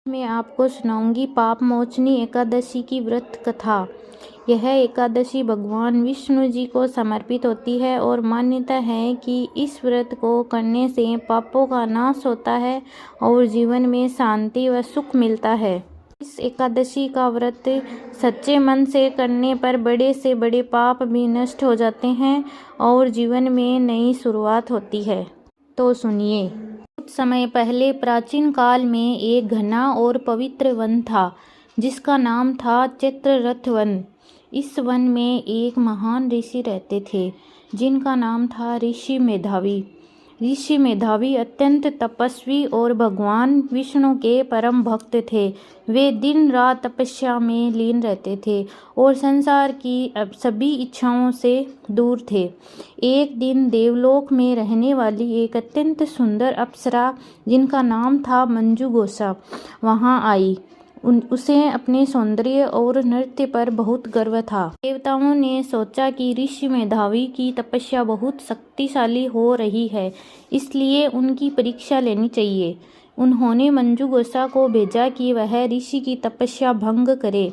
मैं आपको सुनाऊंगी पाप मोचनी एकादशी की व्रत कथा। यह एकादशी भगवान विष्णु जी को समर्पित होती है और मान्यता है कि इस व्रत को करने से पापों का नाश होता है और जीवन में शांति व सुख मिलता है। इस एकादशी का व्रत सच्चे मन से करने पर बड़े से बड़े पाप भी नष्ट हो जाते हैं और जीवन में नई शुरुआत होती है। तो सुनिए। कुछ समय पहले प्राचीन काल में एक घना और पवित्र वन था जिसका नाम था चित्ररथ वन। इस वन में एक महान ऋषि रहते थे जिनका नाम था ऋषि मेधावी। ऋषि मेधावी अत्यंत तपस्वी और भगवान विष्णु के परम भक्त थे। वे दिन रात तपस्या में लीन रहते थे और संसार की सभी इच्छाओं से दूर थे। एक दिन देवलोक में रहने वाली एक अत्यंत सुंदर अप्सरा जिनका नाम था मंजू गोसा वहां आई। उसे अपने सौंदर्य और नृत्य पर बहुत गर्व था। देवताओं ने सोचा कि ऋषि मेधावी की तपस्या बहुत शक्तिशाली हो रही है, इसलिए उनकी परीक्षा लेनी चाहिए। उन्होंने मंजू गोसा को भेजा कि वह ऋषि की तपस्या भंग करे।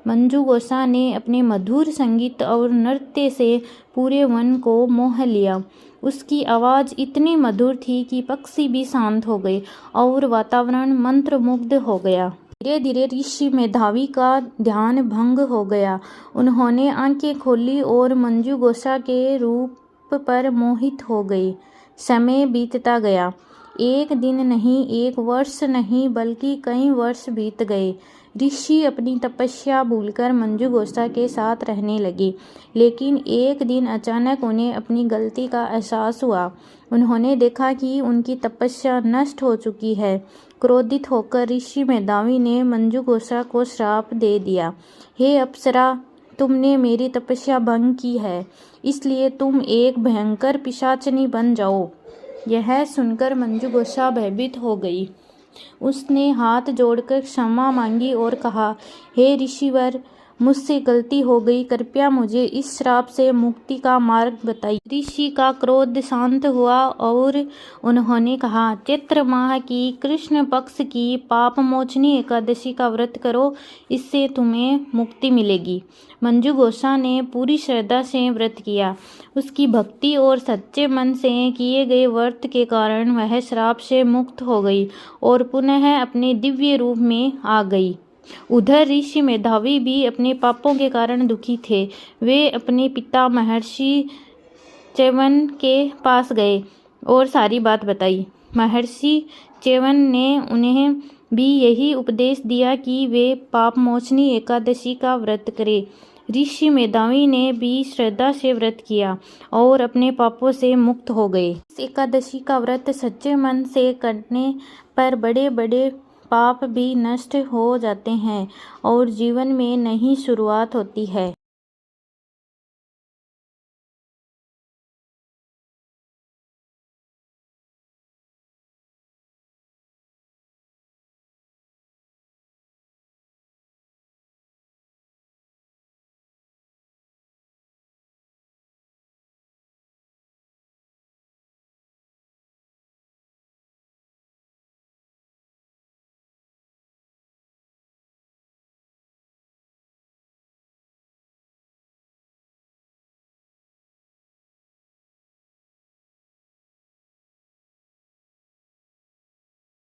मंजू गोसा ने अपने मधुर संगीत और नृत्य से पूरे वन को मोह लिया। उसकी आवाज़ इतनी मधुर थी कि पक्षी भी शांत हो गए और वातावरण मंत्रमुग्ध हो गया। धीरे धीरे ऋषि मेधावी का ध्यान भंग हो गया। उन्होंने आंखें खोली और मंजू गोसा के रूप पर मोहित हो गए। समय बीतता गया। एक दिन नहीं, एक वर्ष नहीं, बल्कि कई वर्ष बीत गए। ऋषि अपनी तपस्या भूलकर मंजू गोसा के साथ रहने लगे, लेकिन एक दिन अचानक उन्हें अपनी गलती का एहसास हुआ। उन्होंने देखा कि उनकी तपस्या नष्ट हो चुकी है। क्रोधित होकर ऋषि मेधावी ने मंजू गोसा को श्राप दे दिया। हे अप्सरा, तुमने मेरी तपस्या भंग की है, इसलिए तुम एक भयंकर पिशाचनी बन जाओ। यह सुनकर मंजू गोसा भयभीत हो गई। उसने हाथ जोड़कर क्षमा मांगी और कहा, हे ऋषिवर, मुझसे गलती हो गई, कृपया मुझे इस श्राप से मुक्ति का मार्ग बताइए। ऋषि का क्रोध शांत हुआ और उन्होंने कहा, चैत्र माह की कृष्ण पक्ष की पाप मोचनी एकादशी का व्रत करो, इससे तुम्हें मुक्ति मिलेगी। मंजू गोसा ने पूरी श्रद्धा से व्रत किया। उसकी भक्ति और सच्चे मन से किए गए व्रत के कारण वह श्राप से मुक्त हो गई और पुनः अपने दिव्य रूप में आ गई। उधर ऋषि मेधावी भी अपने पापों के कारण दुखी थे। वे अपने पिता महर्षि च्यवन के पास गए और सारी बात बताई। महर्षि च्यवन ने उन्हें भी यही उपदेश दिया कि वे पाप मोचनी एकादशी का व्रत करें। ऋषि मेधावी ने भी श्रद्धा से व्रत किया और अपने पापों से मुक्त हो गए। इस एकादशी का व्रत सच्चे मन से करने पर बड़े बड़े पाप भी नष्ट हो जाते हैं और जीवन में नई शुरुआत होती है।